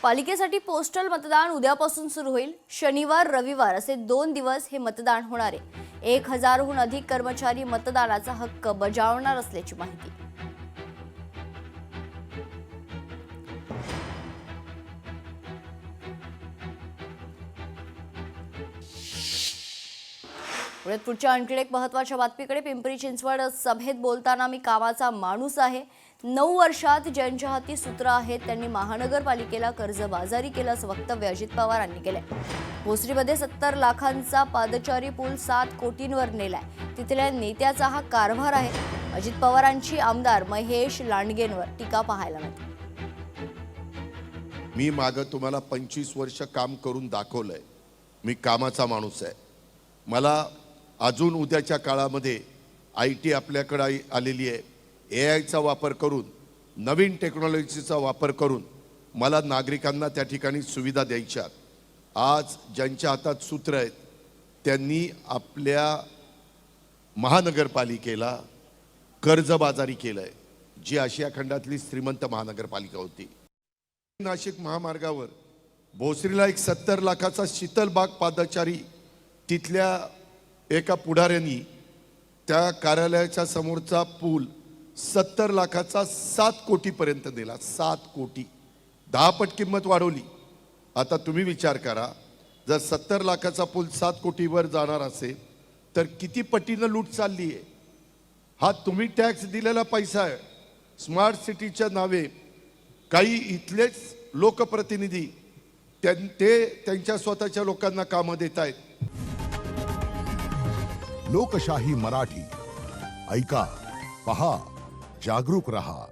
पालिकेसाठी postal मतदान उद्यापासून सुरू होईल। शनिवार रविवार असे 2 दिवस हे मतदान होणार आहे। 1000हून अधिक कर्मचारी मतदानाचा हक्क बजावणार असल्याची माहिती। पुढच्या आणखी एक महत्त्वाच्या बातमीकडे। पिंपरी चिंचवड सभेत बोलताना मी कामाचा माणूस आहे। 9 वर्षात ज्यांच्या हाती सूत्र आहेत त्यांनी महानगरपालिकेला कर्जबाजारी केल्याचं वक्तव्य अजित पवारांनी केलंय। भोसरीमध्ये 70 लाखांचा पादचारी पूल 7 कोटींवर नेलाय। तिथल्या नेत्याचा हा कारभार आहे। अजित पवारांची आमदार महेश लांडगेंवर टीका पाहायला मिळते। मी मागे तुम्हाला 25 वर्ष काम करून दाखवलंय। मी कामाचा माणूस आहे। मला अजून उद्याच्या काळामध्ये IT आपल्याकडे आलेली आहे। AIचा वापर करून, नवीन टेक्नॉलॉजीचा वापर करून मला नागरिकांना त्या ठिकाणी सुविधा द्यायच्या। आज ज्यांच्या हातात सूत्र आहेत त्यांनी आपल्या महानगरपालिकेला कर्जबाजारी केलंय, जी आशिया खंडातली श्रीमंत महानगरपालिका होती। नाशिक महामार्गावर भोसरीला एक 70 लाखाचा शीतलबाग पादचारी तिथल्या एका पुढाऱ्यांनी त्या कार्यालयाच्या समोरचा पूल 70 लाखाचा 7 कोटीपर्यंत दिला। 7 कोटी, 10 पट किंमत वाढवली। आता तुम्ही विचार करा, जर 70 लाखाचा पूल 7 कोटीवर जाणार असेल तर किती पटीनं लूट चालली आहे। हा तुम्ही टॅक्स दिलेला पैसा आहे। स्मार्ट सिटीच्या नावे काही इथलेच लोकप्रतिनिधी त्यांच्या स्वतःच्या लोकांना कामं देत आहेत। लोकशाही मराठी ऐका, पहा, जागरूक रहा।